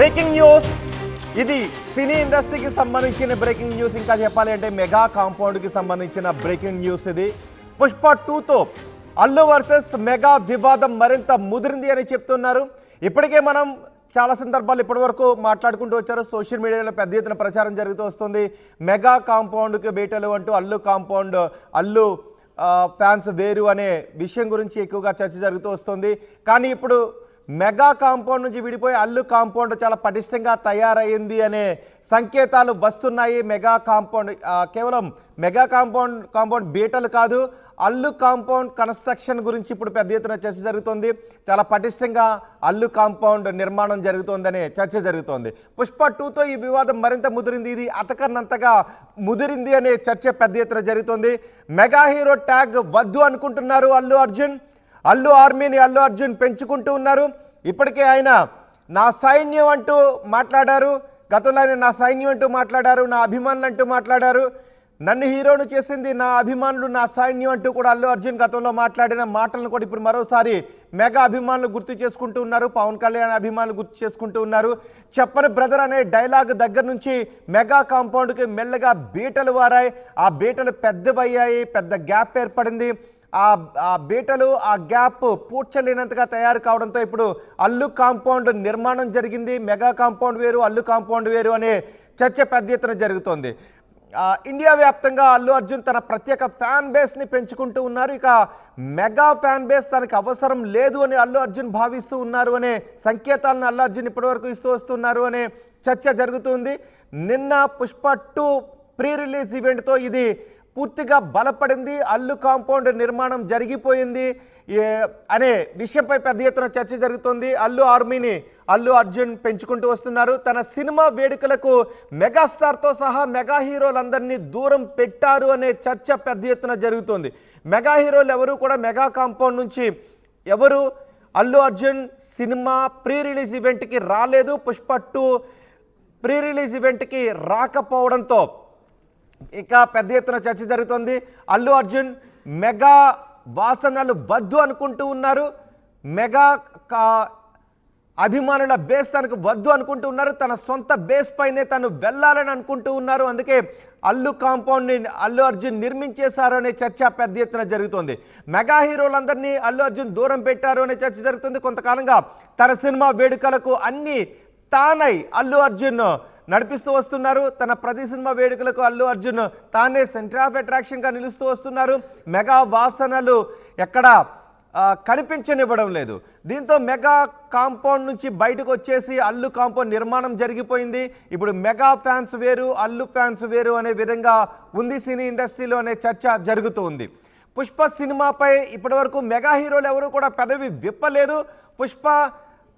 Breaking news ఇది సినీ ఇండస్ట్రీకి సంబంధించిన బ్రేకింగ్ న్యూస్. ఇంకా చెప్పాలి అంటే మెగా కాంపౌండ్కి సంబంధించిన బ్రేకింగ్ న్యూస్ ఇది. పుష్ప 2తో అల్లు వర్సెస్ మెగా వివాదం మరింత ముదిరింది అని చెప్తున్నారు. ఇప్పటికే మనం చాలా సందర్భాలు ఇప్పటివరకు మాట్లాడుకుంటూ వచ్చారు. సోషల్ మీడియాలో పెద్ద ఎత్తున ప్రచారం జరుగుతూ వస్తుంది. మెగా కాంపౌండ్కి బీటలు అంటూ అల్లు కాంపౌండ్ అల్లు ఫ్యాన్స్ వేరు అనే విషయం గురించి ఎక్కువగా చర్చ జరుగుతూ వస్తుంది. కానీ ఇప్పుడు మెగా కాంపౌండ్ నుంచి విడిపోయి అల్లు కాంపౌండ్ చాలా పటిష్టంగా తయారైంది అనే సంకేతాలు వస్తున్నాయి. మెగా కాంపౌండ్ కేవలం మెగా కాంపౌండ్ బీటలు కాదు, అల్లు కాంపౌండ్ కన్స్ట్రక్షన్ గురించి ఇప్పుడు పెద్ద ఎత్తున చర్చ జరుగుతుంది. చాలా పటిష్టంగా అల్లు కాంపౌండ్ నిర్మాణం జరుగుతోందనే చర్చ జరుగుతోంది. పుష్ప 2తో ఈ వివాదం మరింత ముదిరింది. ఇది అతకన్నంతగా ముదిరింది అనే చర్చ పెద్ద ఎత్తున జరుగుతుంది. మెగా హీరో ట్యాగ్ వద్దు అనుకుంటున్నారు అల్లు అర్జున్. అల్లు ఆర్మీని అల్లు అర్జున్ పెంచుకుంటూ ఉన్నారు. ఇప్పటికే ఆయన నా సైన్యం అంటూ మాట్లాడారు. గతంలో ఆయన నా సైన్యం అంటూ మాట్లాడారు, నా అభిమానులు అంటూ మాట్లాడారు. నన్ను హీరోను చేసింది నా అభిమానులు, నా సైన్యం అంటూ కూడా అల్లు అర్జున్ గతంలో మాట్లాడిన మాటలను కూడా ఇప్పుడు మరోసారి మెగా అభిమానులు గుర్తు చేసుకుంటూ ఉన్నారు. పవన్ కళ్యాణ్ అభిమానులు గుర్తు చేసుకుంటూ ఉన్నారు. చెప్పని బ్రదర్ అనే డైలాగ్ దగ్గర నుంచి మెగా కాంపౌండ్కి మెల్లగా బీటలు వారాయి. ఆ బీటలు పెద్దవయ్యాయి, పెద్ద గ్యాప్ ఏర్పడింది. ఆ బీటలు ఆ గ్యాప్ పూడ్చలేనంతగా తయారు కావడంతో ఇప్పుడు అల్లు కాంపౌండ్ నిర్మాణం జరిగింది. మెగా కాంపౌండ్ వేరు, అల్లు కాంపౌండ్ వేరు అనే చర్చ పెద్ద ఎత్తున జరుగుతోంది. ఇండియా వ్యాప్తంగా అల్లు అర్జున్ తన ప్రత్యేక ఫ్యాన్ బేస్ని పెంచుకుంటూ ఉన్నారు. ఇక మెగా ఫ్యాన్ బేస్ తనకు అవసరం లేదు అని అల్లు అర్జున్ భావిస్తూ ఉన్నారు అనే సంకేతాలను అల్లు అర్జున్ ఇప్పటివరకు ఇస్తూ వస్తున్నారు అనే చర్చ జరుగుతుంది. నిన్న పుష్ప 2 ప్రీ రిలీజ్ ఈవెంట్తో ఇది పూర్తిగా బలపడింది. అల్లు కాంపౌండ్ నిర్మాణం జరిగిపోయింది అనే విషయంపై పెద్ద ఎత్తున చర్చ జరుగుతుంది. అల్లు ఆర్మీని అల్లు అర్జున్ పెంచుకుంటూ వస్తున్నారు. తన సినిమా వేడుకలకు మెగాస్టార్తో సహా మెగా హీరోలందరినీ దూరం పెట్టారు అనే చర్చ పెద్ద ఎత్తున జరుగుతుంది. మెగా హీరోలు ఎవరు కూడా మెగా కాంపౌండ్ నుంచి ఎవరు Allu Arjun cinema pre release ఈవెంట్కి రాలేదు. పుష్ప 2 ప్రీ రిలీజ్ ఈవెంట్కి రాకపోవడంతో ఇక పెద్ద ఎత్తున చర్చ జరుగుతుంది. అల్లు అర్జున్ మెగా వాసనలు వద్దు అనుకుంటూ ఉన్నారు. మెగా అభిమానుల బేస్ తనకు వద్దు అనుకుంటూ ఉన్నారు. తన సొంత బేస్ పైనే తను వెళ్ళాలని అనుకుంటూ ఉన్నారు. అందుకే అల్లు కాంపౌండ్ని అల్లు అర్జున్ నిర్మించేశారు అనే చర్చ పెద్ద ఎత్తున జరుగుతుంది. మెగా హీరోలందరినీ అల్లు అర్జున్ దూరం పెట్టారు అనే చర్చ జరుగుతుంది. కొంతకాలంగా తన సినిమా వేడుకలకు అన్ని తానై అల్లు అర్జున్ నడిపిస్తూ వస్తున్నారు. తన ప్రతి సినిమా వేడుకలకు అల్లు అర్జున్ తానే సెంటర్ ఆఫ్ అట్రాక్షన్గా నిలుస్తూ వస్తున్నారు. మెగా వాసనలు ఎక్కడ కనిపించనివ్వడం లేదు. దీంతో మెగా కాంపౌండ్ నుంచి బయటకు వచ్చేసి అల్లు కాంపౌండ్ నిర్మాణం జరిగిపోయింది. ఇప్పుడు మెగా ఫ్యాన్స్ వేరు, అల్లు ఫ్యాన్స్ వేరు అనే విధంగా ఉంది సినీ ఇండస్ట్రీలో అనే చర్చ జరుగుతూ ఉంది. పుష్ప సినిమాపై ఇప్పటివరకు మెగా హీరోలు ఎవరు కూడా పెదవి విప్పలేదు. పుష్ప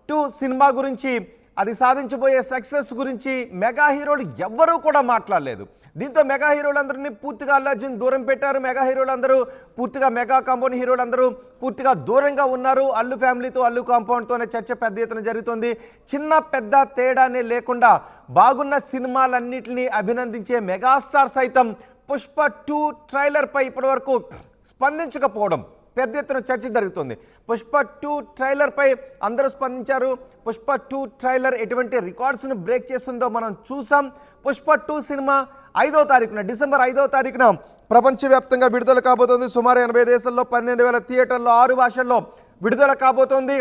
2 సినిమా గురించి, అది సాధించబోయే సక్సెస్ గురించి మెగా హీరోలు ఎవ్వరూ కూడా మాట్లాడలేదు. దీంతో మెగా హీరోలందరినీ పూర్తిగా అల్లు అర్జున్ దూరం పెట్టారు. మెగా హీరోలందరూ పూర్తిగా మెగా కాంపౌండ్ హీరోలందరూ పూర్తిగా దూరంగా ఉన్నారు. అల్లు ఫ్యామిలీతో అల్లు కాంపౌండ్తోనే చర్చ పెద్ద ఎత్తున జరుగుతుంది. చిన్న పెద్ద తేడానే లేకుండా బాగున్న సినిమాలన్నింటినీ అభినందించే మెగాస్టార్ సైతం పుష్ప 2 ట్రైలర్పై ఇప్పటివరకు స్పందించకపోవడం పెద్ద ఎత్తున చర్చ జరుగుతుంది. పుష్ప 2 ట్రైలర్పై అందరూ స్పందించారు. పుష్ప 2 ట్రైలర్ ఎటువంటి రికార్డ్స్ను బ్రేక్ చేస్తుందో మనం చూసాం. పుష్ప 2 సినిమా 5వ తారీఖున డిసెంబర్ 5వ తారీఖున ప్రపంచవ్యాప్తంగా విడుదల కాబోతోంది. సుమారు 80 దేశాల్లో 12,000 థియేటర్లో 6 భాషల్లో విడుదల కాబోతోంది.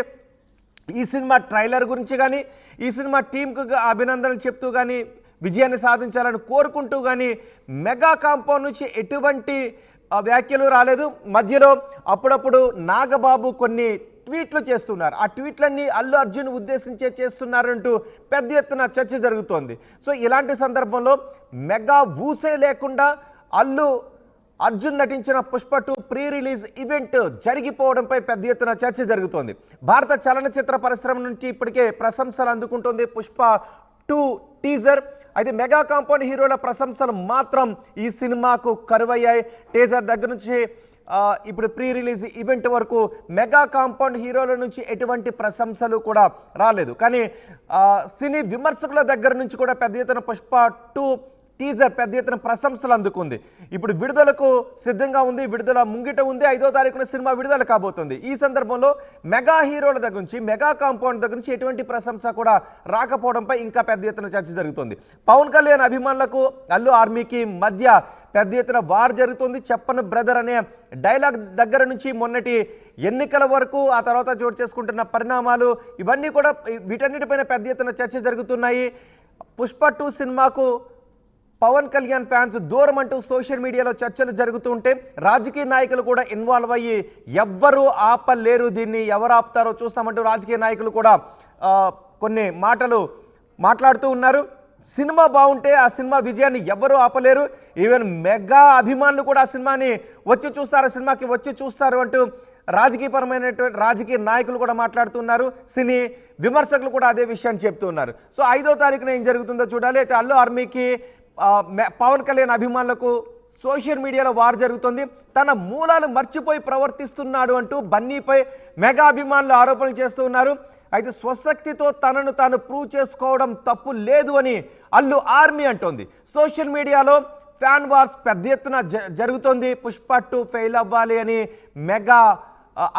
ఈ సినిమా ట్రైలర్ గురించి కానీ, ఈ సినిమా టీంకు అభినందనలు చెప్తూ కానీ, విజయాన్ని సాధించాలని కోరుకుంటూ కానీ మెగా కాంపౌండ్ నుంచి ఎటువంటి వ్యాఖ్యలు రాలేదు. మధ్యలో అప్పుడప్పుడు నాగబాబు కొన్ని ట్వీట్లు చేస్తున్నారు. ఆ ట్వీట్లన్నీ అల్లు అర్జున్ ఉద్దేశించే చేస్తున్నారంటూ పెద్ద ఎత్తున చర్చ జరుగుతోంది. సో ఇలాంటి సందర్భంలో మెగా ఊసే లేకుండా అల్లు అర్జున్ నటించిన పుష్ప 2 ప్రీ రిలీజ్ ఈవెంట్ జరిగిపోవడంపై పెద్ద ఎత్తున చర్చ జరుగుతోంది. భారత చలనచిత్ర పరిశ్రమ నుంచి ఇప్పటికే ప్రశంసలు అందుకుంటోంది పుష్ప 2 టీజర్. అయితే మెగా కాంపౌండ్ హీరోల ప్రశంసలు మాత్రం ఈ సినిమాకు కరువయ్యాయి. టీజర్ దగ్గర నుంచి ఇప్పుడు ప్రీ రిలీజ్ ఈవెంట్ వరకు మెగా కాంపౌండ్ హీరోల నుంచి ఎటువంటి ప్రశంసలు కూడా రాలేదు. కానీ సినీ విమర్శకుల దగ్గర నుంచి కూడా పెద్ద ఎత్తున పుష్ప 2 టీజర్ పెద్ద ఎత్తున ప్రశంసలు అందుకుంది. ఇప్పుడు విడుదలకు సిద్ధంగా ఉంది, విడుదల ముంగిట ఉంది. 5వ తారీఖున సినిమా విడుదల కాబోతుంది. ఈ సందర్భంలో మెగా హీరోల దగ్గర నుంచి, మెగా కాంపౌండ్ దగ్గర నుంచి ఎటువంటి ప్రశంస కూడా రాకపోవడంపై ఇంకా పెద్ద ఎత్తున చర్చ జరుగుతుంది. పవన్ కళ్యాణ్ అభిమానులకు అల్లు ఆర్మీకి మధ్య పెద్ద ఎత్తున వార్ జరుగుతుంది. చెప్పను బ్రదర్ అనే డైలాగ్ దగ్గర నుంచి మొన్నటి ఎన్నికల వరకు, ఆ తర్వాత చోటు చేసుకుంటున్న పరిణామాలు, ఇవన్నీ కూడా వీటన్నిటిపైన పెద్ద ఎత్తున చర్చ జరుగుతున్నాయి. పుష్ప 2 సినిమాకు పవన్ కళ్యాణ్ ఫ్యాన్స్ దూరం అంటూ సోషల్ మీడియాలో చర్చలు జరుగుతుంటే రాజకీయ నాయకులు కూడా ఇన్వాల్వ్ అయ్యి ఎవ్వరూ ఆపలేరు, దీన్ని ఎవరు ఆపుతారో చూస్తామంటూ రాజకీయ నాయకులు కూడా కొన్ని మాటలు మాట్లాడుతూ ఉన్నారు. సినిమా బాగుంటే ఆ సినిమా విజయాన్ని ఎవరూ ఆపలేరు, ఈవెన్ మెగా అభిమానులు కూడా ఆ సినిమాని వచ్చి చూస్తారు, సినిమాకి వచ్చి చూస్తారు అంటూ రాజకీయపరమైనటువంటి రాజకీయ నాయకులు కూడా మాట్లాడుతున్నారు. సినీ విమర్శకులు కూడా అదే విషయాన్ని చెప్తున్నారు. సో 5వ తారీఖున ఏం జరుగుతుందో చూడాలి. అయితే అల్లు ఆర్మీకి పవన్ కళ్యాణ్ అభిమానులకు సోషల్ మీడియాలో వార్ జరుగుతుంది. తన మూలాలు మర్చిపోయి ప్రవర్తిస్తున్నాడు అంటూ బన్నీపై మెగా అభిమానులు ఆరోపణలు చేస్తూ ఉన్నారు. అయితే స్వశక్తితో తనను తాను ప్రూవ్ చేసుకోవడం తప్పు లేదు అని అల్లు ఆర్మీ అంటోంది. సోషల్ మీడియాలో ఫ్యాన్ వార్స్ పెద్ద ఎత్తున జరుగుతోంది. పుష్ప 2 ఫెయిల్ అవ్వాలి అని మెగా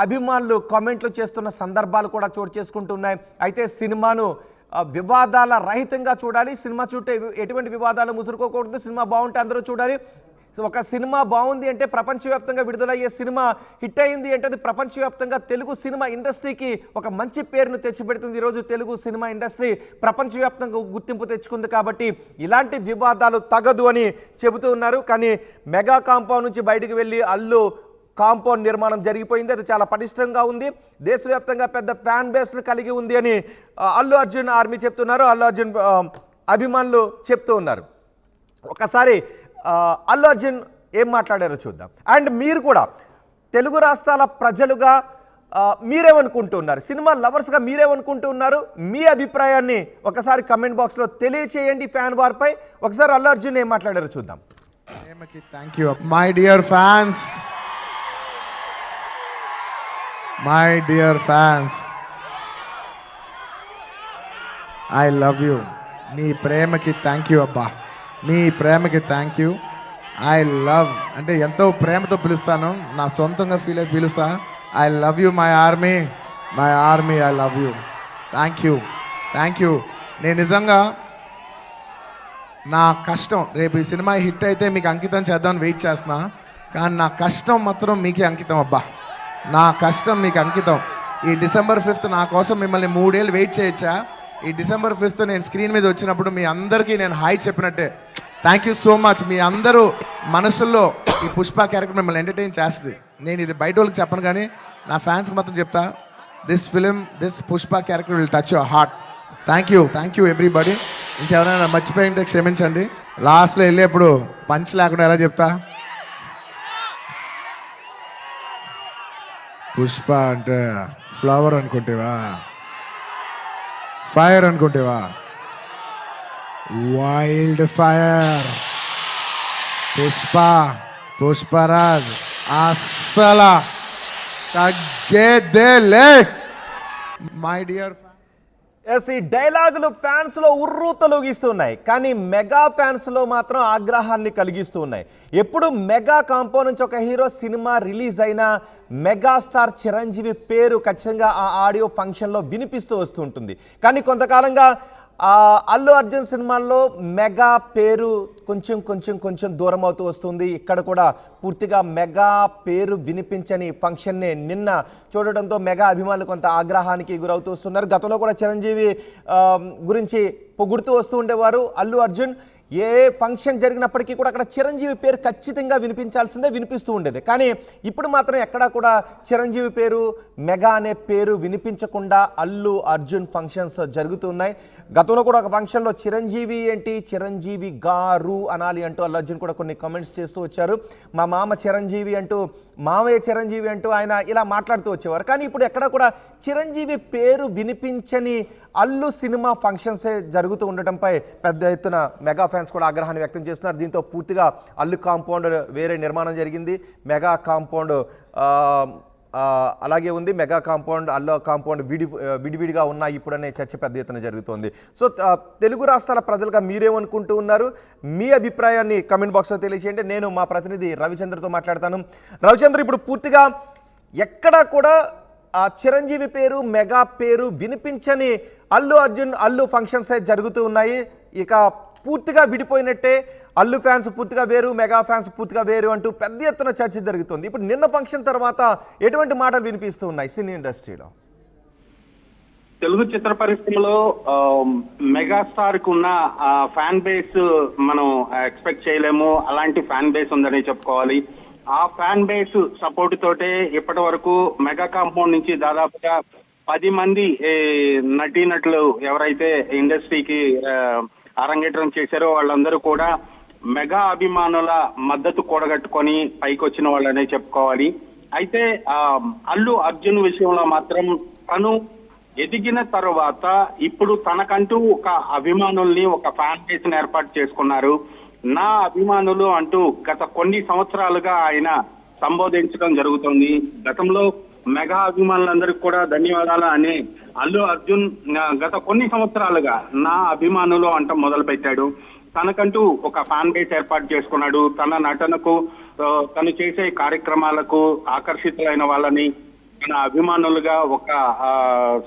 అభిమానులు కామెంట్లు చేస్తున్న సందర్భాలు కూడా చోటు చేసుకుంటున్నాయి. అయితే సినిమాను వివాదాల రహితంగా చూడాలి, సినిమా చుట్టూ ఎటువంటి వివాదాలు ముసురుకోకూడదు, సినిమా బాగుంటే అందరూ చూడాలి. ఒక సినిమా బాగుంది అంటే, ప్రపంచవ్యాప్తంగా విడుదలయ్యే సినిమా హిట్ అయింది అంటే అది ప్రపంచవ్యాప్తంగా తెలుగు సినిమా ఇండస్ట్రీకి ఒక మంచి పేరును తెచ్చిపెడుతుంది. ఈరోజు తెలుగు సినిమా ఇండస్ట్రీ ప్రపంచవ్యాప్తంగా గుర్తింపు తెచ్చుకుంది. కాబట్టి ఇలాంటి వివాదాలు తగదు అని చెబుతూ ఉన్నారు. కానీ మెగా కాంపౌండ్ నుంచి బయటకు వెళ్ళి అల్లు కాంపౌండ్ నిర్మాణం జరిగిపోయింది, అది చాలా పటిష్టంగా ఉంది, దేశవ్యాప్తంగా పెద్ద ఫ్యాన్ బేస్ను కలిగి ఉంది అని అల్లు అర్జున్ ఆర్మీ చెప్తున్నారు, అల్లు అర్జున్ అభిమానులు చెప్తూ ఉన్నారు. ఒకసారి అల్లు అర్జున్ ఏం మాట్లాడారో చూద్దాం. అండ్ మీరు కూడా తెలుగు రాష్ట్రాల ప్రజలుగా మీరేమనుకుంటున్నారు, సినిమా లవర్స్గా మీరేమనుకుంటున్నారు, మీ అభిప్రాయాన్ని ఒకసారి కమెంట్ బాక్స్లో తెలియచేయండి. ఫ్యాన్ వార్పై ఒకసారి అల్లు అర్జున్ ఏం మాట్లాడారో చూద్దాం. Thank you my dear fans, my dear fans, I love you. మీ ప్రేమకి థ్యాంక్ యూ అబ్బా, మీ ప్రేమకి థ్యాంక్ యూ. ఐ లవ్ అంటే ఎంతో ప్రేమతో పిలుస్తాను, నా సొంతంగా ఫీల్ అయి పిలుస్తా. I love you my army, my army, I love you. Thank you, thank you. నేను నిజంగా నా కష్టం, రేపు ఈ సినిమా హిట్ అయితే మీకు అంకితం చేద్దామని వెయిట్ చేస్తున్నా. కానీ నా కష్టం మాత్రం మీకే అంకితం అబ్బా, నా కష్టం మీకు అంకితం. ఈ December 5th నా కోసం మిమ్మల్ని 3 ఏళ్ళు వెయిట్ చేయొచ్చా? ఈ December 5th నేను స్క్రీన్ మీద వచ్చినప్పుడు మీ అందరికీ నేను హాయ్ చెప్పినట్టే. Thank you so much. మీ అందరూ మనసుల్లో ఈ పుష్ప క్యారెక్టర్ మిమ్మల్ని ఎంటర్టైన్ చేస్తుంది. నేను ఇది బయట వాళ్ళకి చెప్పను కానీ నా ఫ్యాన్స్కి మాత్రం చెప్తా, this film, this Pushpa character will touch your heart. Thank you everybody. ఇంకెవరైనా మర్చిపోయి ఉంటే క్షమించండి. లాస్ట్లో వెళ్ళేప్పుడు పంచ్ లేకుండా ఎలా చెప్తా, పుష్ప అంటే ఫ్లవర్ అనుకుంటేవా, ఫైర్ అనుకుంటేవా, వైల్డ్ ఫైర్. పుష్పరాజ్ అస్సలు తగ్గేదేలే. మై డియర్ ఎస్, ఈ డైలాగులు ఫ్యాన్స్లో ఉర్రూ తొలగిస్తున్నాయి, కానీ మెగా ఫ్యాన్స్లో మాత్రం ఆగ్రహాన్ని కలిగిస్తూ ఉన్నాయి. ఎప్పుడు మెగా కాంపౌండ్ నుంచి ఒక హీరో సినిమా రిలీజ్ అయినా మెగాస్టార్ చిరంజీవి పేరు ఖచ్చితంగా ఆ ఆడియో ఫంక్షన్లో వినిపిస్తూ వస్తూ ఉంటుంది. కానీ కొంతకాలంగా అల్లు అర్జున్ సినిమాల్లో మెగా పేరు కొంచెం దూరం అవుతూ వస్తుంది. ఇక్కడ కూడా పూర్తిగా మెగా పేరు వినిపించని ఫంక్షన్ని నిన్న చూడడంతో మెగా అభిమానులు కొంత ఆగ్రహానికి గురవుతూ వస్తున్నారు. గతంలో కూడా చిరంజీవి గురించి పొగుడుతూ వస్తూ ఉండేవారు అల్లు అర్జున్. ఏ ఫంక్షన్ జరిగినప్పటికీ కూడా అక్కడ చిరంజీవి పేరు ఖచ్చితంగా వినిపించాల్సిందే, వినిపిస్తూ ఉండేది. కానీ ఇప్పుడు మాత్రం ఎక్కడా కూడా చిరంజీవి పేరు, మెగా అనే పేరు వినిపించకుండా అల్లు అర్జున్ ఫంక్షన్స్ జరుగుతున్నాయి. గతంలో కూడా ఒక ఫంక్షన్లో చిరంజీవి ఏంటి, చిరంజీవి గారు అనాలి అంటూ అల్లు అర్జున్ కూడా కొన్ని కామెంట్స్ చేస్తూ వచ్చారు. మా మామ చిరంజీవి అంటూ, మామయ్య చిరంజీవి అంటూ ఆయన ఇలా మాట్లాడుతూ వచ్చేవారు. కానీ ఇప్పుడు ఎక్కడా కూడా చిరంజీవి పేరు వినిపించని అల్లు సినిమా ఫంక్షన్సే జరుగుతూ ఉండటంపై పెద్ద ఎత్తున మెగా ఫ్యాన్స్ కూడా ఆగ్రహాన్ని వ్యక్తం చేస్తున్నారు. దీంతో పూర్తిగా అల్లు కాంపౌండ్ వేరే నిర్మాణం జరిగింది. మెగా కాంపౌండ్ అలాగే ఉంది. మెగా కాంపౌండ్, అల్లు కాంపౌండ్ విడివిడిగా ఉన్నాయి ఇప్పుడనే చర్చ పెద్ద ఎత్తున జరుగుతోంది. సో తెలుగు రాష్ట్రాల ప్రజలుగా మీరేమనుకుంటూ ఉన్నారు? మీ అభిప్రాయాన్ని కమెంట్ బాక్స్లో తెలియజేయండి. నేను మా ప్రతినిధి రవిచంద్రతో మాట్లాడతాను. రవిచంద్ర, ఇప్పుడు పూర్తిగా ఎక్కడా కూడా ఆ చిరంజీవి పేరు, మెగా పేరు వినిపించని అల్లు అర్జున్ అల్లు ఫంక్షన్స్ జరుగుతూ ఉన్నాయి. ఇక పూర్తిగా విడిపోయినట్టే, అల్లు ఫ్యాన్స్ పూర్తిగా వేరు, మెగా ఫ్యాన్స్ పూర్తిగా వేరు అంటూ పెద్ద ఎత్తున చర్చ జరుగుతుంది. ఇప్పుడు నిన్న ఫంక్షన్ తర్వాత ఎటువంటి మాటలు వినిపిస్తూ ఉన్నాయి సినీ ఇండస్ట్రీలో? తెలుగు చిత్ర పరిశ్రమలో మెగాస్టార్ కు ఉన్న ఫ్యాన్ బేస్ మనం ఎక్స్పెక్ట్ చేయలేము. అలాంటి ఫ్యాన్ బేస్ ఉందని చెప్పుకోవాలి. ఆ ఫ్యాన్ బేస్ సపోర్ట్ తోటే ఇప్పటి వరకు మెగా కాంపౌండ్ నుంచి దాదాపుగా 10 మంది నటీనటులు ఎవరైతే ఇండస్ట్రీకి అరంగేట్రం చేశారో వాళ్ళందరూ కూడా మెగా అభిమానుల మద్దతు కూడగట్టుకొని పైకి వచ్చిన వాళ్ళనే చెప్పుకోవాలి. అయితే అల్లు అర్జున్ విషయంలో మాత్రం తను ఎదిగిన తర్వాత ఇప్పుడు తనకంటూ ఒక అభిమానుల్ని, ఒక ఫ్యాన్ బేస్ ని ఏర్పాటు చేసుకున్నారు. నా అభిమానులు అంటూ గత కొన్ని సంవత్సరాలుగా ఆయన సంబోధించడం జరుగుతుంది. గతంలో మెగా అభిమానులందరికీ కూడా ధన్యవాదాలు అనే అల్లు అర్జున్ గత కొన్ని సంవత్సరాలుగా నా అభిమానులు అంట మొదలు పెట్టాడు. తనకంటూ ఒక ఫ్యాన్ బేస్ ఏర్పాటు చేసుకున్నాడు. తన నటనకు, తను చేసే కార్యక్రమాలకు ఆకర్షితులైన వాళ్ళని తన అభిమానులుగా ఒక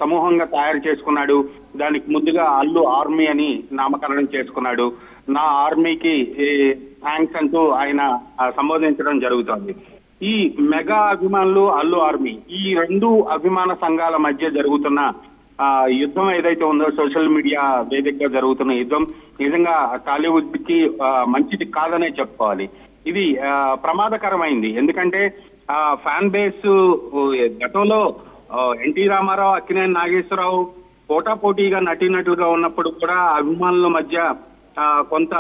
సమూహంగా తయారు చేసుకున్నాడు. దానికి ముందుగా అల్లు ఆర్మీ అని నామకరణం చేసుకున్నాడు. నా ఆర్మీకి థ్యాంక్స్ అంటూ ఆయన సంబోధించడం జరుగుతోంది. ఈ మెగా అభిమానులు, అల్లు ఆర్మీ, ఈ రెండు అభిమాన సంఘాల మధ్య జరుగుతున్న యుద్ధం ఏదైతే ఉందో, సోషల్ మీడియా వేదికగా జరుగుతున్న యుద్ధం నిజంగా టాలీవుడ్ కి మంచిది కాదనే చెప్పుకోవాలి. ఇది ప్రమాదకరమైంది. ఎందుకంటే ఫ్యాన్ బేస్ గతంలో ఎన్టీ రామారావు, అక్కినేని నాగేశ్వరరావు పోటాపోటీగా నటీనటులుగా ఉన్నప్పుడు కూడా అభిమానుల మధ్య కొంత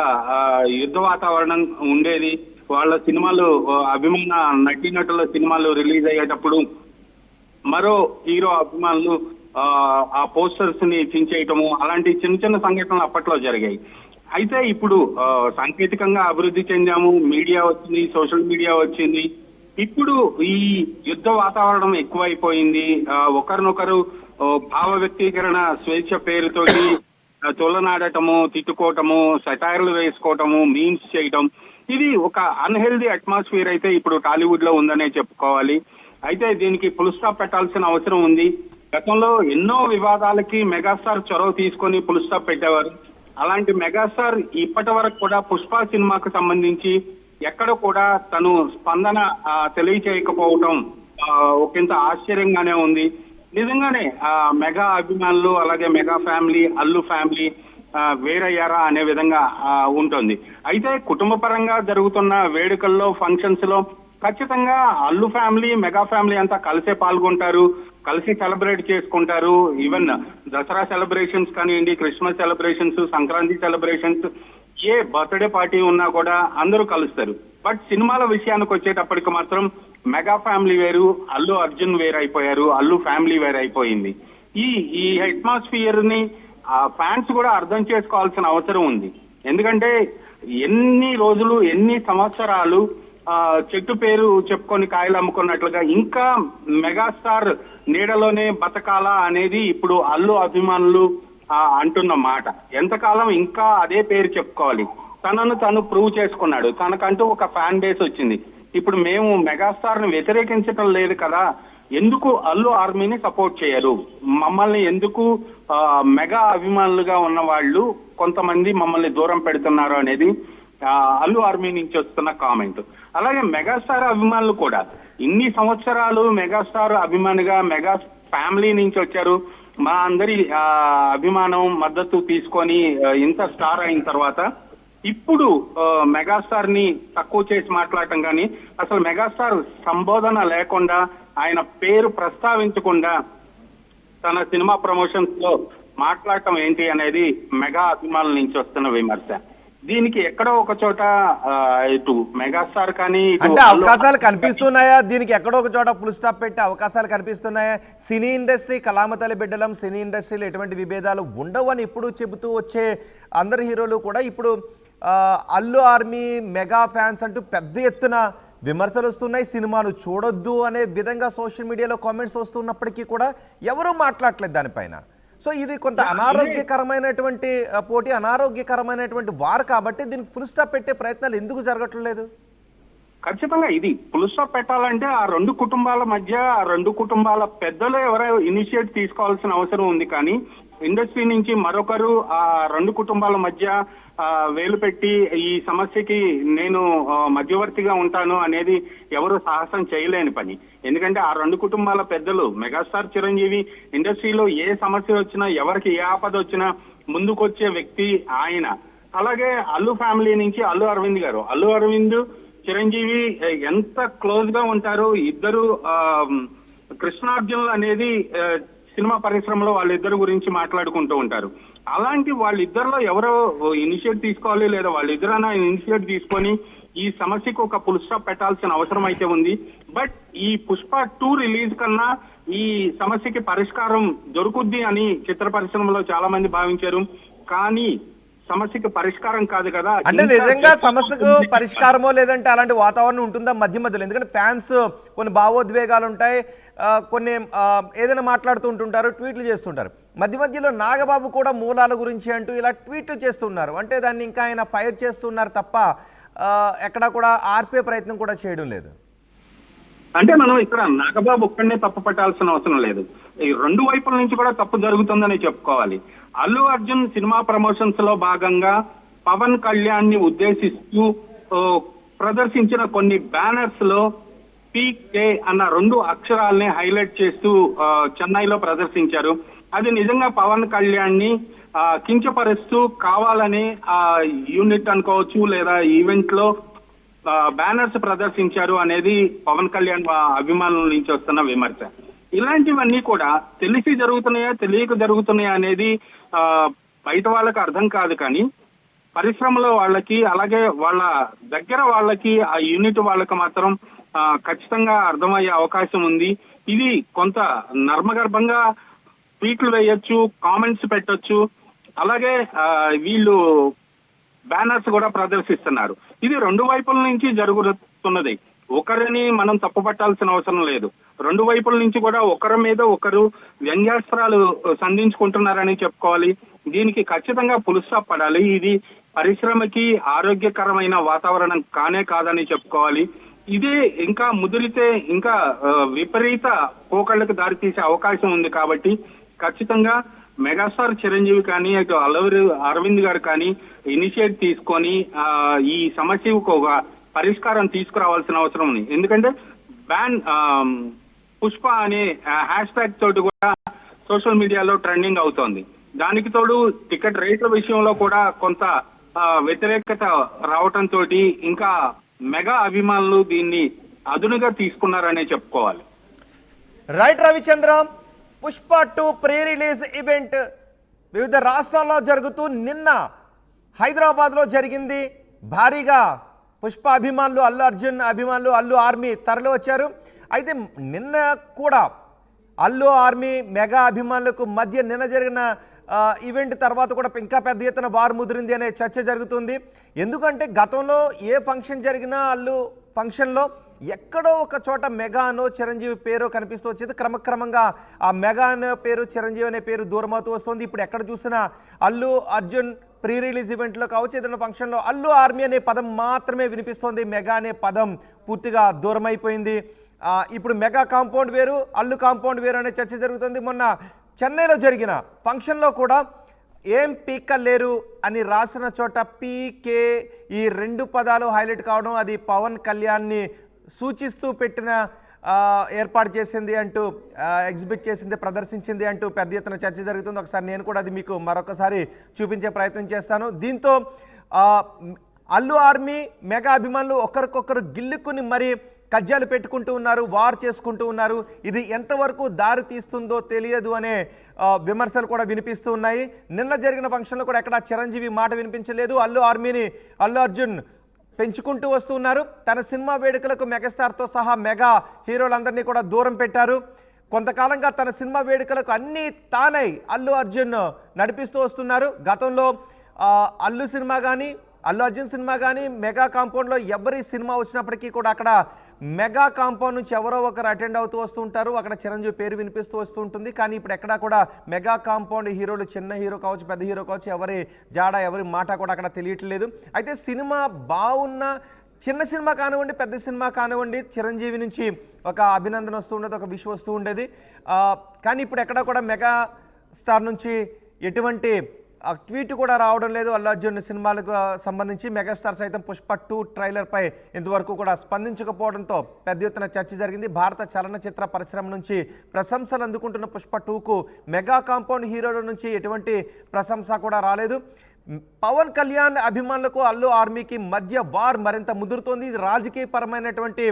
యుద్ధ వాతావరణం ఉండేది. వాళ్ళ సినిమాలు, అభిమాన నటీనటుల సినిమాలు రిలీజ్ అయ్యేటప్పుడు మరో హీరో అభిమానులు ఆ పోస్టర్స్ ని చించేయటము, అలాంటి చిన్న చిన్న సంఘటనలు అప్పట్లో జరిగాయి. అయితే ఇప్పుడు సాంకేతికంగా అభివృద్ధి చెందాము, మీడియా వచ్చింది, సోషల్ మీడియా వచ్చింది. ఇప్పుడు ఈ యుద్ధ వాతావరణం ఎక్కువైపోయింది. ఒకరినొకరు భావ వ్యక్తీకరణ స్వేచ్ఛ పేరుతోటి తొలనాడటము, తిట్టుకోవటము, సెటైర్లు వేసుకోవటము, మీమ్స్ చేయటం, ఇది ఒక అన్హెల్దీ అట్మాస్ఫియర్ అయితే ఇప్పుడు టాలీవుడ్ లో ఉందనే చెప్పుకోవాలి. అయితే దీనికి ఫుల్ స్టాప్ పెట్టాల్సిన అవసరం ఉంది. గతంలో ఎన్నో వివాదాలకి మెగాస్టార్ చొరవ తీసుకొని ఫుల్ స్టాప్ పెట్టేవారు. అలాంటి మెగాస్టార్ ఇప్పటి వరకు కూడా పుష్ప సినిమాకు సంబంధించి ఎక్కడ కూడా తను స్పందన తెలియచేయకపోవటం ఒకంత ఆశ్చర్యంగానే ఉంది. నిజంగానే మెగా అభిమానులు, అలాగే మెగా ఫ్యామిలీ, అల్లు ఫ్యామిలీ వేరయ్యారా అనే విధంగా ఉంటుంది. అయితే కుటుంబ పరంగా జరుగుతున్న వేడుకల్లో, ఫంక్షన్స్ లో ఖచ్చితంగా అల్లు ఫ్యామిలీ, మెగా ఫ్యామిలీ అంతా కలిసే పాల్గొంటారు, కలిసి సెలబ్రేట్ చేసుకుంటారు. ఈవెన్ దసరా సెలబ్రేషన్స్ కానివ్వండి, క్రిస్మస్ సెలబ్రేషన్స్, సంక్రాంతి సెలబ్రేషన్స్, ఏ బర్త్డే పార్టీ ఉన్నా కూడా అందరూ కలుస్తారు. బట్ సినిమాల విషయానికి వచ్చేటప్పటికి మాత్రం మెగా ఫ్యామిలీ వేరు, అల్లు అర్జున్ వేరు అయిపోయారు, అల్లు ఫ్యామిలీ వేరు అయిపోయింది. ఈ అట్మాస్ఫియర్ ని ఫ్యాన్స్ కూడా అర్థం చేసుకోవాల్సిన అవసరం ఉంది. ఎందుకంటే ఎన్ని రోజులు, ఎన్ని సంవత్సరాలు చెట్టు పేరు చెప్పుకొని కాయలు అమ్ముకున్నట్లుగా ఇంకా మెగాస్టార్ నీడలోనే బతకాలా అనేది ఇప్పుడు అల్లు అభిమానులు అంటున్న మాట. ఎంతకాలం ఇంకా అదే పేరు చెప్పుకోవాలి? తనను తను ప్రూవ్ చేసుకున్నాడు, తనకంటూ ఒక ఫ్యాన్ బేస్ వచ్చింది. ఇప్పుడు మేము మెగాస్టార్ ని వ్యతిరేకించడం లేదు కదా, ఎందుకు అల్లు ఆర్మీని సపోర్ట్ చేయరు? మమ్మల్ని ఎందుకు మెగా అభిమానులుగా ఉన్న వాళ్ళు కొంతమంది మమ్మల్ని దూరం పెడుతున్నారు అనేది అల్లు ఆర్మీ నుంచి వస్తున్న కామెంట్. అలాగే మెగాస్టార్ అభిమానులు కూడా ఇన్ని సంవత్సరాలు మెగాస్టార్ అభిమానిగా మెగా ఫ్యామిలీ నుంచి వచ్చారు. మా అందరి అభిమానం, మద్దతు తీసుకొని ఇంత స్టార్ అయిన తర్వాత ఇప్పుడు మెగాస్టార్ ని తక్కువ చేసి మాట్లాడటం కానీ, అసలు మెగాస్టార్ సంబోధన లేకుండా, ఆయన పేరు ప్రస్తావించకుండా తన సినిమా ప్రమోషన్స్ లో మాట్లాడటం ఏంటి అనేది మెగా అభిమానుల నుంచి వస్తున్న విమర్శ. దీనికి ఎక్కడో ఒక చోట ఇటు మెగాస్టార్ కానీ అంటే అవకాశాలు కనిపిస్తున్నాయా? దీనికి ఎక్కడో ఒక చోట ఫుల్ స్టాప్ పెట్టే అవకాశాలు కనిపిస్తున్నాయా? సినీ ఇండస్ట్రీ కలామతల్లి బిడ్డలం, సినీ ఇండస్ట్రీలో ఎటువంటి విభేదాలు ఉండవు అని ఇప్పుడు చెబుతూ వచ్చే అందరు హీరోలు కూడా ఇప్పుడు అల్లు ఆర్మీ, మెగా ఫ్యాన్స్ అంటూ పెద్ద ఎత్తున విమర్శలు వస్తున్నాయి, సినిమాను చూడొద్దు అనే విధంగా సోషల్ మీడియాలో కామెంట్స్ వస్తున్నప్పటికీ కూడా ఎవరూ మాట్లాడట్లేదు దానిపైన. సో ఇది కొంత అనారోగ్యకరమైనటువంటి పోటీ, అనారోగ్యకరమైనటువంటి వార్ కాబట్టి దీనికి ఫుల్ స్టాప్ పెట్టే ప్రయత్నాలు ఎందుకు జరగట్లేదు? ఖచ్చితంగా ఇది ఫుల్ స్టాప్ పెట్టాలంటే ఆ రెండు కుటుంబాల మధ్య, ఆ రెండు కుటుంబాల పెద్దలు ఎవరో ఇనిషియేట్ తీసుకోవాల్సిన అవసరం ఉంది. కానీ ఇండస్ట్రీ నుంచి మరొకరు ఆ రెండు కుటుంబాల మధ్య వేలు పెట్టి ఈ సమస్యకి నేను మధ్యవర్తిగా ఉంటాను అనేది ఎవరు సాహసం చేయలేని పని. ఎందుకంటే ఆ రెండు కుటుంబాల పెద్దలు, మెగాస్టార్ చిరంజీవి ఇండస్ట్రీలో ఏ సమస్య వచ్చినా, ఎవరికి ఏ ఆపద వచ్చినా ముందుకొచ్చే వ్యక్తి ఆయన. అలాగే అల్లు ఫ్యామిలీ నుంచి అల్లు అరవింద్ గారు, అల్లు అరవింద్ చిరంజీవి ఎంత క్లోజ్ గా ఉంటారు. ఇద్దరు కృష్ణార్జునులు అనేది సినిమా పరిశ్రమలో వాళ్ళిద్దరు గురించి మాట్లాడుకుంటూ ఉంటారు. అలాంటి వాళ్ళిద్దరిలో ఎవరో ఇనిషియేట్ తీసుకోవాలి, లేదా వాళ్ళిద్దరైనా ఇనిషియేట్ తీసుకొని ఈ సమస్యకు ఒక ఫుల్ స్టాప్ పెట్టాల్సిన అవసరం అయితే ఉంది. బట్ ఈ పుష్ప 2 రిలీజ్ కన్నా ఈ సమస్యకి పరిష్కారం దొరుకుద్ది అని చిత్ర పరిశ్రమలో చాలా మంది భావించారు. కానీ సమస్యకి పరిష్కారం కాదు కదా. అంటే నిజంగా సమస్యకు పరిష్కారమో లేదంటే అలాంటి వాతావరణం ఉంటుందా మధ్య మధ్యలో? ఎందుకంటే ఫ్యాన్స్ కొన్ని భావోద్వేగాలు ఉంటాయి, కొన్ని ఏదైనా మాట్లాడుతూ ఉంటుంటారు, ట్వీట్లు చేస్తుంటారు. మధ్య మధ్యలో నాగబాబు కూడా మూలాల గురించి అంటూ ఇలా ట్వీట్లు చేస్తున్నారు. అంటే దాన్ని ఇంకా ఆయన ఫైర్ చేస్తున్నారు తప్ప ఎక్కడా కూడా ఆర్పే ప్రయత్నం కూడా చేయడం లేదు. అంటే మనం ఇక్కడ నాగబాబు ఒక్కడనే తప్పు పట్టాల్సిన అవసరం లేదు. ఈ రెండు వైపుల నుంచి కూడా తప్పు జరుగుతుందని చెప్పుకోవాలి. అల్లు అర్జున్ సినిమా ప్రమోషన్స్ లో భాగంగా పవన్ కళ్యాణ్ ని ఉద్దేశిస్తూ ప్రదర్శించిన కొన్ని బ్యానర్స్ లో పీకే అన్న 2 అక్షరాలని హైలైట్ చేస్తూ చెన్నైలో ప్రదర్శించారు. అది నిజంగా పవన్ కళ్యాణ్ ని కించపరుస్తూ కావాలని యూనిట్ అనుకోవచ్చు, లేదా ఈవెంట్ లో బ్యానర్స్ ప్రదర్శించారు అనేది పవన్ కళ్యాణ్ అభిమానుల నుంచి వస్తున్న విమర్శ. ఇలాంటివన్నీ కూడా తెలిసి జరుగుతున్నాయా, తెలియక జరుగుతున్నాయా అనేది బయట వాళ్ళకి అర్థం కాదు. కానీ పరిశ్రమలో వాళ్ళకి, అలాగే వాళ్ళ దగ్గర వాళ్ళకి, ఆ యూనిట్ వాళ్ళకి మాత్రం ఖచ్చితంగా అర్థమయ్యే అవకాశం ఉంది. ఇది కొంత నర్మగర్భంగా ట్వీట్లు వేయొచ్చు, కామెంట్స్ పెట్టొచ్చు, అలాగే వీళ్ళు బ్యానర్స్ కూడా ప్రదర్శిస్తున్నారు. ఇది రెండు వైపుల నుంచి జరుగుతున్నది. ఒకరిని మనం తప్పుపట్టాల్సిన అవసరం లేదు. రెండు వైపుల నుంచి కూడా ఒకరి మీద ఒకరు వ్యంగ్యాస్త్రాలు సంధించుకుంటున్నారని చెప్పుకోవాలి. దీనికి ఖచ్చితంగా ఫుల్ స్టాప్ పడాలి. ఇది పరిశ్రమకి ఆరోగ్యకరమైన వాతావరణం కానే కాదని చెప్పుకోవాలి. ఇదే ఇంకా ముదిరితే ఇంకా విపరీత పోకళ్లకు దారితీసే అవకాశం ఉంది. కాబట్టి ఖచ్చితంగా మెగాస్టార్ చిరంజీవి కానీ, అటు అరవింద్ గారు కానీ ఇనిషియేట్ తీసుకొని ఈ సమస్యకు ఒక పరిష్కారం తీసుకురావాల్సిన అవసరం ఉంది. ఎందుకంటే పుష్ప అనే హ్యాష్ ట్యాగ్ తోటి కూడా సోషల్ మీడియాలో ట్రెండింగ్ అవుతోంది. దానికి తోడు టికెట్ రేట్ల విషయంలో కూడా కొంత వ్యతిరేకత రావటంతో ఇంకా మెగా అభిమానులు దీన్ని అదునుగా తీసుకున్నారనే చెప్పుకోవాలి. Right Ravichandra, Pushpa 2 pre release event వివిధ రాష్ట్రాల్లో జరుగుతూ నిన్న హైదరాబాద్లో జరిగింది. భారీగా పుష్ప అభిమానులు, అల్లు అర్జున్ అభిమానులు, అల్లు ఆర్మీ తరలి వచ్చారు. అయితే నిన్న కూడా అల్లు ఆర్మీ మెగా అభిమానులకు మధ్య నిన్న జరిగిన ఈవెంట్ తర్వాత కూడా ఇంకా పెద్ద ఎత్తున వారు ముదిరింది అనే చర్చ జరుగుతుంది. ఎందుకంటే గతంలో ఏ ఫంక్షన్ జరిగినా అల్లు ఫంక్షన్లో ఎక్కడో ఒక చోట మెగానో చిరంజీవి పేరు కనిపిస్తూ వచ్చేది. క్రమక్రమంగా ఆ మెగా అనే పేరు, చిరంజీవి అనే పేరు దూరమవుతూ వస్తుంది. ఇప్పుడు ఎక్కడ చూసినా అల్లు అర్జున్ ప్రీ రిలీజ్ ఈవెంట్లో కావచ్చు, ఏదైనా ఫంక్షన్లో అల్లు ఆర్మీ అనే పదం మాత్రమే వినిపిస్తోంది. మెగా అనే పదం పూర్తిగా దూరమైపోయింది. ఇప్పుడు మెగా కాంపౌండ్ వేరు, అల్లు కాంపౌండ్ వేరు అనే చర్చ జరుగుతుంది. మొన్న చెన్నైలో జరిగిన ఫంక్షన్లో కూడా ఏం పీక్కలేరు అని రాసిన చోట పీకే ఈ 2 పదాలు హైలైట్ కావడం, అది పవన్ కళ్యాణ్ని సూచిస్తూ పెట్టిన ఏర్పాటు చేసింది అంటూ, ఎగ్జిబిట్ చేసింది, ప్రదర్శించింది అంటూ పెద్ద ఎత్తున చర్చ జరుగుతుంది. ఒకసారి నేను కూడా అది మీకు మరొకసారి చూపించే ప్రయత్నం చేస్తాను. దీంతో అల్లు ఆర్మీ మెగా అభిమానులు ఒకరికొకరు గిల్లుకుని మరి కజ్జాలు పెట్టుకుంటూ ఉన్నారు, వార్ చేసుకుంటూ ఉన్నారు. ఇది ఎంతవరకు దారి తీస్తుందో తెలియదు అనే విమర్శలు కూడా వినిపిస్తూ ఉన్నాయి. నిన్న జరిగిన ఫంక్షన్లో కూడా ఎక్కడ చిరంజీవి మాట వినిపించలేదు. అల్లు ఆర్మీని అల్లు అర్జున్ పెంచుకుంటూ వస్తున్నారు. తన సినిమా వేడుకలకు మెగాస్టార్తో సహా మెగా హీరోలందరినీ కూడా దూరం పెట్టారు. కొంతకాలంగా తన సినిమా వేడుకలకు అన్నీ తానై అల్లు అర్జున్ నడిపిస్తూ వస్తున్నారు. గతంలో అల్లు సినిమా కానీ, అల్లు అర్జున్ సినిమా కానీ మెగా కాంపౌండ్లో ఎవరి సినిమా వచ్చినప్పటికీ కూడా అక్కడ మెగా కాంపౌండ్ నుంచి ఎవరో ఒకరు అటెండ్ అవుతూ వస్తూ ఉంటారు. అక్కడ చిరంజీవి పేరు వినిపిస్తూ వస్తూ ఉంటుంది. కానీ ఇప్పుడు ఎక్కడా కూడా మెగా కాంపౌండ్ హీరోలు, చిన్న హీరో కావచ్చు, పెద్ద హీరో కావచ్చు, ఎవరి జాడ ఎవరి మాట కూడా అక్కడ తెలియట్లేదు. అయితే సినిమా బాగున్న చిన్న సినిమా కానివ్వండి, పెద్ద సినిమా కానివ్వండి, చిరంజీవి నుంచి ఒక అభినందన వస్తూ ఉండేది, ఒక విష్ వస్తూ ఉండేది. కానీ ఇప్పుడు ఎక్కడా కూడా మెగా స్టార్ నుంచి ఎటువంటి ట్వీట్ కూడా రావడం లేదు. అల్లు అర్జున్ సినిమాలకు సంబంధించి మెగాస్టార్ సైతం పుష్ప 2 ట్రైలర్పై ఇంతవరకు కూడా స్పందించకపోవడంతో పెద్ద ఎత్తున చర్చ జరిగింది. భారత చలనచిత్ర పరిశ్రమ నుంచి ప్రశంసలు అందుకుంటున్న పుష్ప 2కు మెగా కాంపౌండ్ హీరోల నుంచి ఎటువంటి ప్రశంస కూడా రాలేదు. పవన్ కళ్యాణ్ అభిమానులకు అల్లు ఆర్మీకి మధ్య వార్ మరింత ముదురుతోంది. ఇది రాజకీయపరమైనటువంటి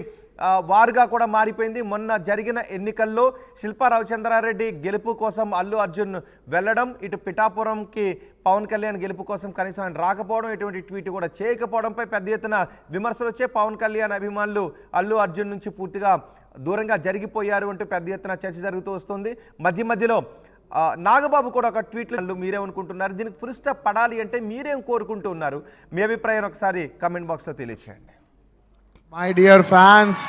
వార్గా కూడా మారిపోయింది. మొన్న జరిగిన ఎన్నికల్లో శిల్పా రవిచంద్రారెడ్డి గెలుపు కోసం అల్లు అర్జున్ వెళ్ళడం, ఇటు పిఠాపురంకి పవన్ కళ్యాణ్ గెలుపు కోసం కనీసం ఆయన రాకపోవడం, ఎటువంటి ట్వీట్ కూడా చేయకపోవడంపై పెద్ద ఎత్తున విమర్శలు వచ్చే పవన్ కళ్యాణ్ అభిమానులు అల్లు అర్జున్ నుంచి పూర్తిగా దూరంగా జరిగిపోయారు అంటూ పెద్ద ఎత్తున చర్చ జరుగుతూ వస్తుంది. మధ్యలో నాగబాబు కూడా ఒక ట్వీట్లు మీరేమనుకుంటున్నారు, దీనికి ఫుల్ స్టాప్ పడాలి అంటే మీరేం కోరుకుంటూ ఉన్నారు? మీ అభిప్రాయం ఒకసారి కమెంట్ బాక్స్లో తెలియచేయండి. My dear fans,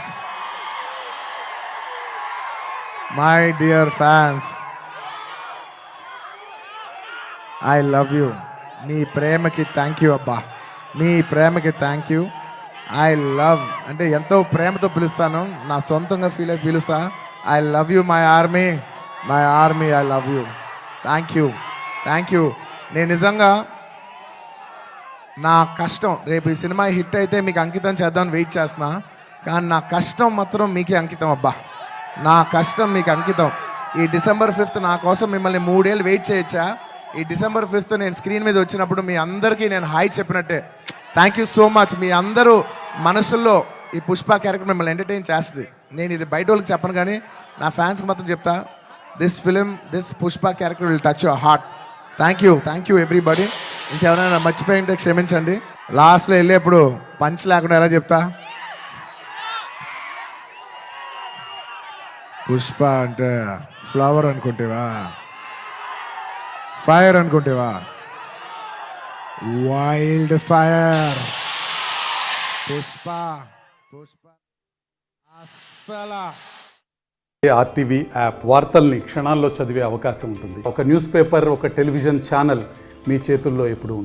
I love you. మీ ప్రేమకి థ్యాంక్ యూ అబ్బా, మీ ప్రేమకి థ్యాంక్ యూ. ఐ లవ్ అంటే ఎంతో ప్రేమతో పిలుస్తాను, నా సొంతంగా ఫీల్ అయి పిలుస్తా. I love you my army, I love you. Thank you. నేను నిజంగా నా కష్టం, రేపు ఈ సినిమా హిట్ అయితే మీకు అంకితం చేద్దామని వెయిట్ చేస్తున్నా. కానీ నా కష్టం మాత్రం మీకే అంకితం అబ్బా, నా కష్టం మీకు అంకితం. ఈ December 5th నా కోసం మిమ్మల్ని 3 ఏళ్ళు వెయిట్ చేయొచ్చా? ఈ December 5th నేను స్క్రీన్ మీద వచ్చినప్పుడు మీ అందరికీ నేను హాయ్ చెప్పినట్టే. Thank you so much. మీ అందరూ మనసుల్లో ఈ పుష్ప క్యారెక్టర్ మిమ్మల్ని ఎంటర్టైన్ చేస్తుంది. నేను ఇది బయట వాళ్ళకి చెప్పను, కానీ నా ఫ్యాన్స్కి మాత్రం చెప్తా, this Pushpa character will touch your heart. Thank you everybody. ఇంకెవరైనా మర్చిపోయి ఉంటే క్షమించండి. లాస్ట్లో వెళ్ళేప్పుడు పంచ్ లేకుండా ఎలా చెప్తా, పుష్ప అంటే ఫ్లవర్ అనుకుంటేవా, ఫైర్ అనుకుంటేవా, వైల్డ్ ఫైర్. పుష్ప అస్సలా. ఆర్టీవీ యాప్ వార్తల్ని క్షణాల్లో చదివే అవకాశం ఉంటుంది. ఒక న్యూస్ పేపర్, ఒక టెలివిజన్ ఛానల్ మీ చేతుల్లో ఎప్పుడు ఉంటుంది.